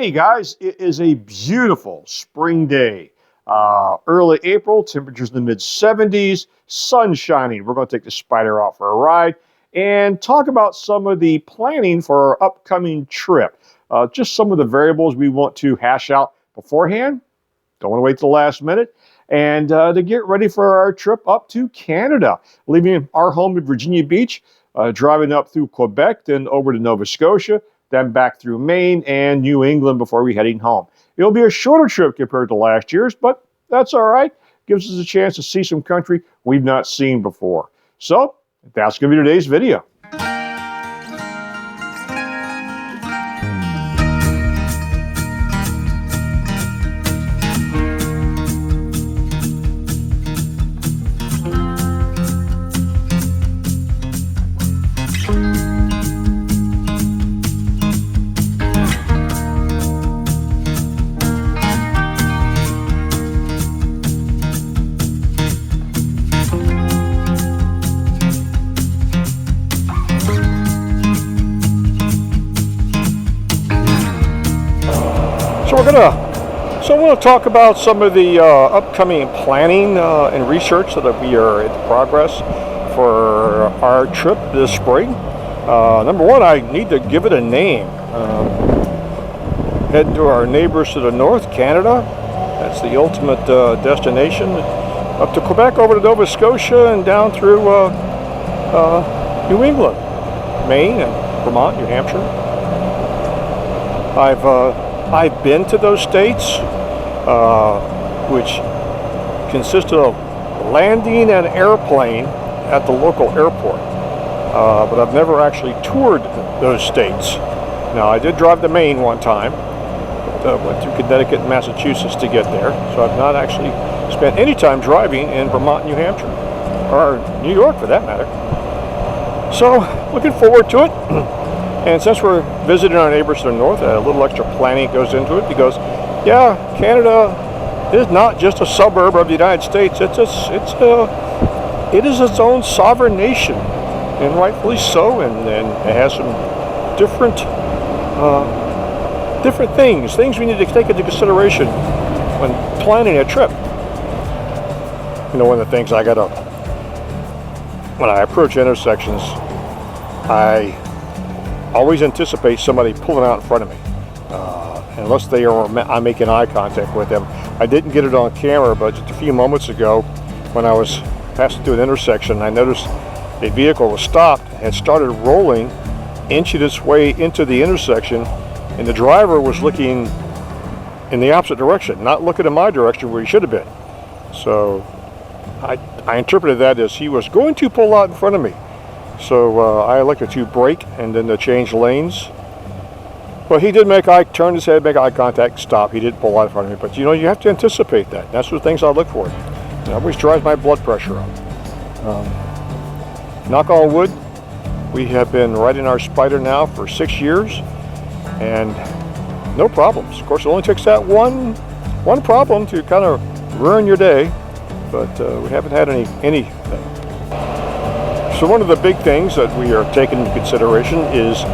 Hey guys, it is a beautiful spring day. Early April, temperatures in the mid-70s, sun shining. We're going to take the Spyder out for a ride and talk about some of the planning for our upcoming trip. Just some of the variables we want to hash out beforehand. Don't want to wait till the last minute. And to get ready for our trip up to Canada, leaving our home in Virginia Beach, driving up through Quebec, then over to Nova Scotia, then back through Maine and New England before we heading home. It'll be a shorter trip compared to last year's, but that's all right. Gives us a chance to see some country we've not seen before. So that's going to be today's video. So I want to talk about some of the upcoming planning and research that we are in progress for our trip this spring. Number one, I need to give it a name. Heading to our neighbors to the north, Canada. That's the ultimate destination. Up to Quebec, over to Nova Scotia, and down through New England, Maine, and Vermont, New Hampshire. I've been to those states, which consist of landing an airplane at the local airport, but I've never actually toured those states. Now, I did drive to Maine one time, went through Connecticut and Massachusetts to get there, so I've not actually spent any time driving in Vermont, New Hampshire, or New York for that matter. So, looking forward to it. And since we're visiting our neighbors to the north, a little extra planning goes into it because, yeah, Canada is not just a suburb of the United States. It is its own sovereign nation, and rightfully so. And it has some different things we need to take into consideration when planning a trip. You know, one of the things when I approach intersections, I always anticipate somebody pulling out in front of me, unless I'm making eye contact with them. I didn't get it on camera, but just a few moments ago, when I was passing through an intersection, I noticed a vehicle was stopped and had started rolling, inching its way into the intersection, and the driver was looking in the opposite direction, not looking in my direction where he should have been. So I interpreted that as he was going to pull out in front of me. So I elected to brake and then to change lanes. Well, he did turn his head, make eye contact, stop. He didn't pull out in front of me. But you know, you have to anticipate that. That's the things I look for. It always drives my blood pressure up. Knock on wood, we have been riding our Spyder now for 6 years, and no problems. Of course, it only takes that one problem to kind of ruin your day, but we haven't had anything. So one of the big things that we are taking into consideration is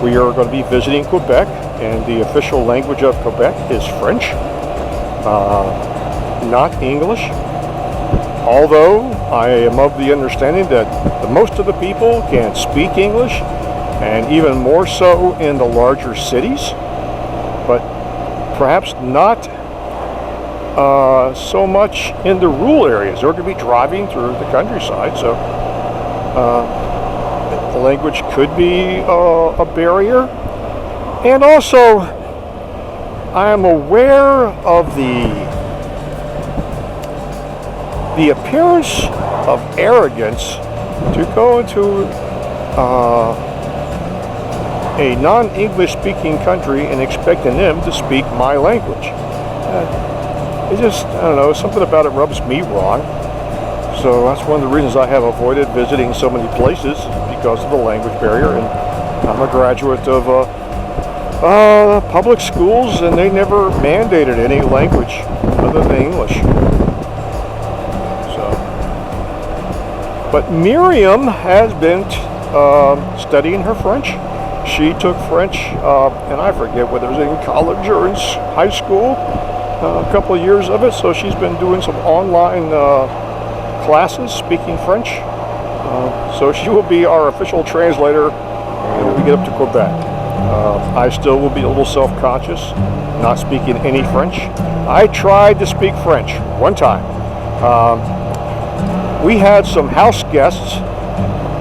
we are going to be visiting Quebec, and the official language of Quebec is French, not English. Although I am of the understanding that most of the people can speak English, and even more so in the larger cities, but perhaps not so much in the rural areas. They're going to be driving through the countryside, so the language could be a barrier. And also, I am aware of the appearance of arrogance to go into a non-English speaking country and expecting them to speak my language. It just, I don't know, something about it rubs me wrong. So that's one of the reasons I have avoided visiting so many places, because of the language barrier. And I'm a graduate of public schools, and they never mandated any language other than English. So, but Miriam has been studying her French. She took French, and I forget whether it was in college or in high school, a couple of years of it. So she's been doing some online classes speaking French. So she will be our official translator when we get up to Quebec. I still will be a little self-conscious, not speaking any French. I tried to speak French one time. We had some house guests.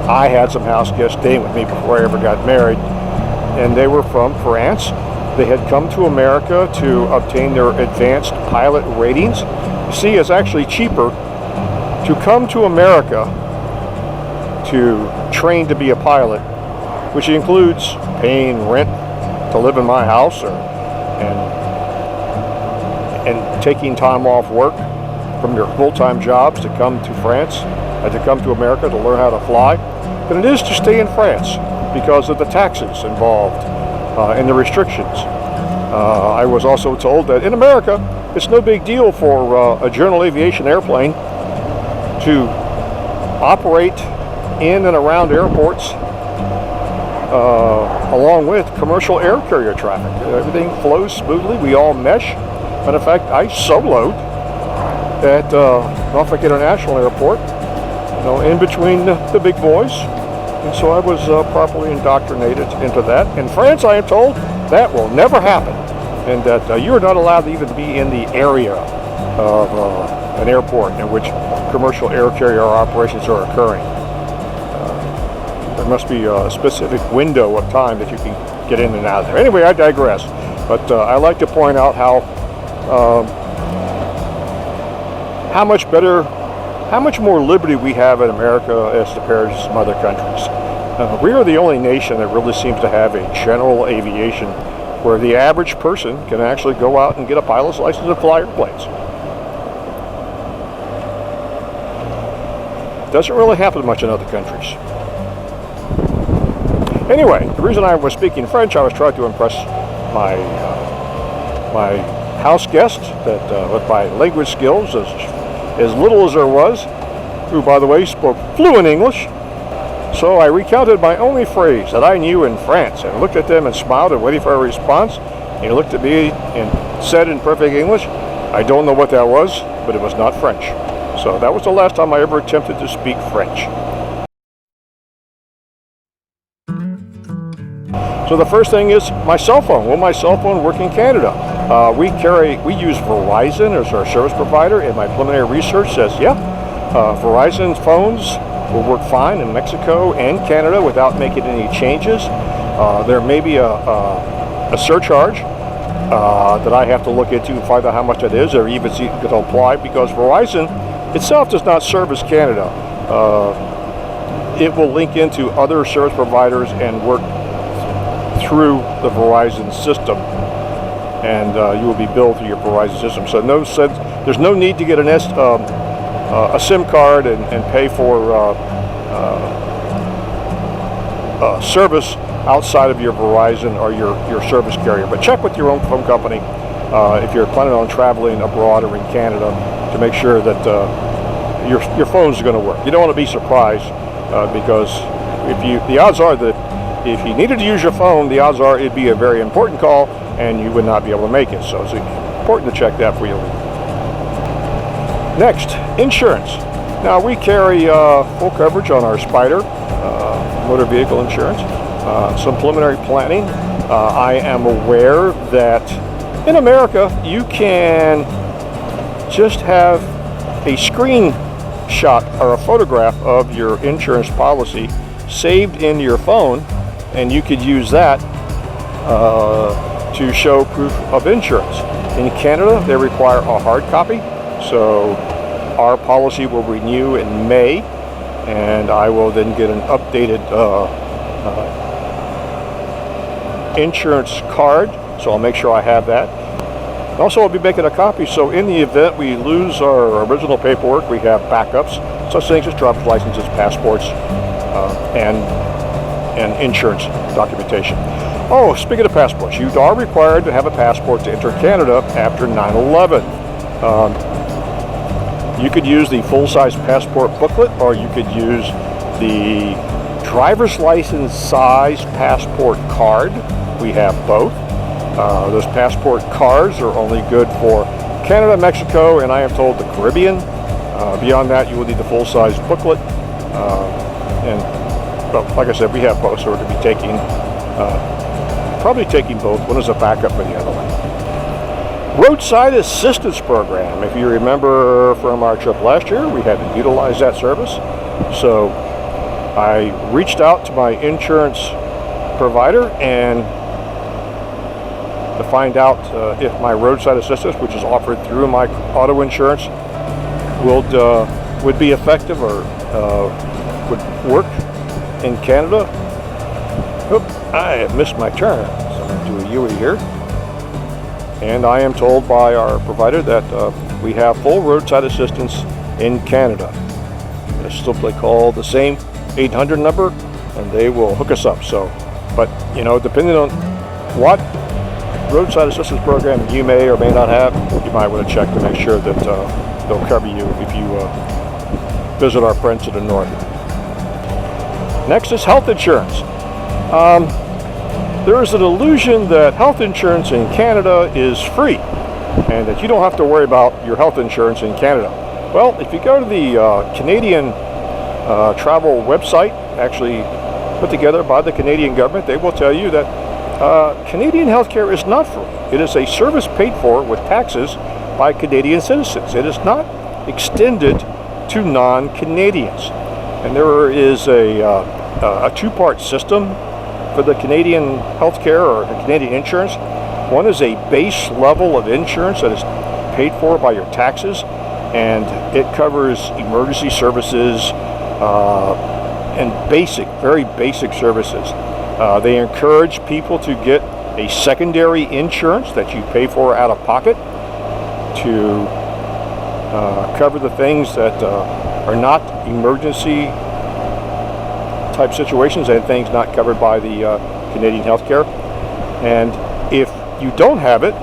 I had some house guests staying with me before I ever got married, and they were from France. They had come to America to obtain their advanced pilot ratings. You see, it's actually cheaper to come to America to train to be a pilot, which includes paying rent to live in my house, and taking time off work from your full-time jobs to come to France and to come to America to learn how to fly, than it is to stay in France because of the taxes involved and the restrictions. I was also told that in America, it's no big deal for a general aviation airplane to operate in and around airports along with commercial air carrier traffic. Everything flows smoothly. We all mesh. Matter of fact, I soloed at Norfolk International Airport, in between the big boys. And so I was properly indoctrinated into that. In France, I am told that will never happen, and that you are not allowed to even be in the area of an airport in which commercial air carrier operations are occurring. There must be a specific window of time that you can get in and out of there. Anyway, I digress. But I like to point out how much more liberty we have in America as compared to some other countries. We are the only nation that really seems to have a general aviation where the average person can actually go out and get a pilot's license and fly airplanes. Doesn't really happen much in other countries. Anyway, the reason I was speaking French, I was trying to impress my house guest that with my language skills, as little as there was, who, by the way, spoke fluent English. So I recounted my only phrase that I knew in France, and looked at them and smiled and waited for a response. And he looked at me and said in perfect English, "I don't know what that was, but it was not French." So that was the last time I ever attempted to speak French. So the first thing is my cell phone. Will my cell phone work in Canada? We use Verizon as our service provider, and my preliminary research says, Verizon phones will work fine in Mexico and Canada without making any changes. There may be a surcharge that I have to look into and find out how much it is, or even see if it can apply, because Verizon itself does not service Canada. It will link into other service providers and work through the Verizon system, and you will be billed through your Verizon system. So there's no need to get a SIM card and pay for service outside of your Verizon or your service carrier. But check with your own phone company if you're planning on traveling abroad or in Canada to make sure that your phone's going to work. You don't want to be surprised because the odds are that if you needed to use your phone, the odds are it'd be a very important call and you would not be able to make it. So it's important to check that for you. Next, insurance. Now we carry full coverage on our Spyder motor vehicle insurance. Some preliminary planning. I am aware that in America you can just have a screenshot or a photograph of your insurance policy saved in your phone, and you could use that to show proof of insurance. In Canada, they require a hard copy, so our policy will renew in May, and I will then get an updated insurance card, so I'll make sure I have that. Also, I'll be making a copy, so in the event we lose our original paperwork, we have backups, such things as driver's licenses, passports, and insurance documentation. Oh, speaking of passports, you are required to have a passport to enter Canada after 9/11. You could use the full-size passport booklet, or you could use the driver's license size passport card. We have both. Those passport cards are only good for Canada, Mexico, and I am told the Caribbean. Beyond that, you will need the full-size booklet. But like I said, we have both, so we're going to be taking, probably taking both. One is a backup for the other one. Roadside assistance program. If you remember from our trip last year, we had to utilize that service. So I reached out to my insurance provider and to find out if my roadside assistance, which is offered through my auto insurance, would be effective or would work in Canada. Oop, I have missed my turn, so I'm going to do a UE here. And I am told by our provider that we have full roadside assistance in Canada. Just simply call the same 800 number and they will hook us up. So, but you know, depending on what roadside assistance program you may or may not have, you might want to check to make sure that they'll cover you if you visit our friends to the north. Next is health insurance. There is an illusion that health insurance in Canada is free and that you don't have to worry about your health insurance in Canada. Well, if you go to the Canadian travel website, actually put together by the Canadian government, they will tell you that Canadian healthcare is not free. It is a service paid for with taxes by Canadian citizens. It is not extended to non-Canadians. And there is a two-part system for the Canadian healthcare or the Canadian insurance. One is a base level of insurance that is paid for by your taxes, and it covers emergency services and very basic services. They encourage people to get a secondary insurance that you pay for out of pocket to cover the things that are not emergency type situations and things not covered by the Canadian healthcare. And if you don't have it,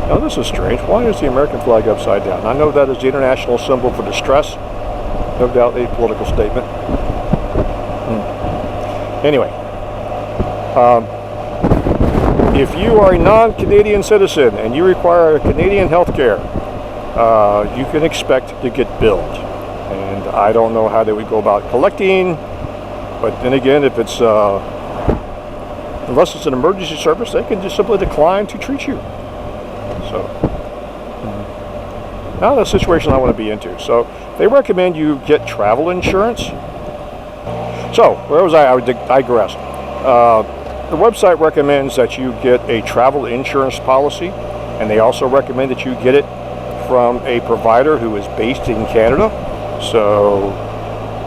now this is strange, why is the American flag upside down? I know that is the international symbol for distress, no doubt a political statement. Anyway, if you are a non-Canadian citizen and you require Canadian healthcare, you can expect to get billed. And I don't know how they would go about collecting. But then again, if it's unless it's an emergency service, they can just simply decline to treat you. So now the situation I want to be into. So they recommend you get travel insurance. So where was I? I would digress. The website recommends that you get a travel insurance policy, and they also recommend that you get it from a provider who is based in Canada. So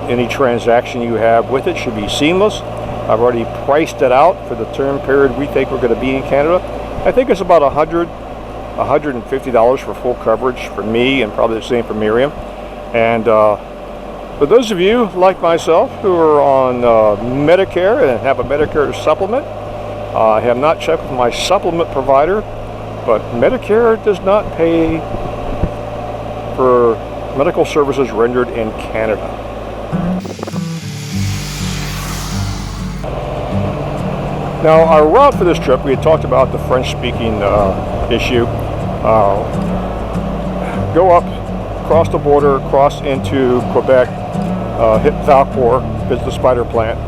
any transaction you have with it should be seamless. I've already priced it out for the term period we think we're going to be in Canada. I think it's about $150 for full coverage for me, and probably the same for Miriam. And for those of you like myself who are on Medicare and have a Medicare supplement, I have not checked with my supplement provider, but Medicare does not pay for medical services rendered in Canada. Now, our route for this trip, we had talked about the French-speaking issue. Go up, cross the border, cross into Quebec, hit Valcourt, visit the Spyder plant,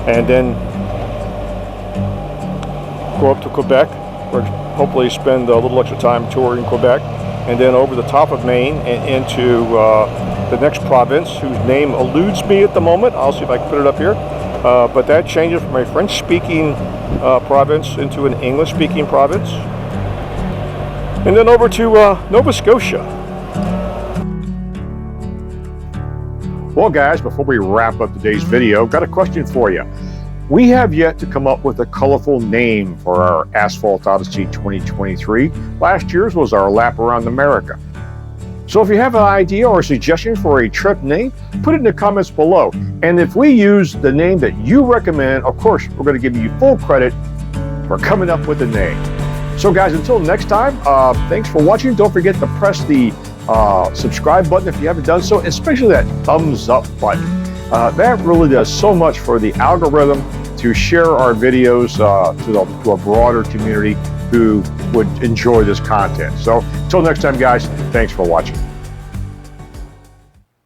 and then go up to Quebec, or hopefully spend a little extra time touring Quebec, and then over the top of Maine and into the next province, whose name eludes me at the moment. I'll see if I can put it up here. But that changes from a French-speaking province into an English-speaking province. And then over to Nova Scotia. Well, guys, before we wrap up today's video, I've got a question for you. We have yet to come up with a colorful name for our Asphalt Odyssey 2023. Last year's was our lap around America. So if you have an idea or a suggestion for a trip name, put it in the comments below. And if we use the name that you recommend, of course, we're going to give you full credit for coming up with the name. So guys, until next time, thanks for watching. Don't forget to press the subscribe button if you haven't done so, especially that thumbs up button. That really does so much for the algorithm to share our videos to a broader community who would enjoy this content. So until next time, guys, thanks for watching.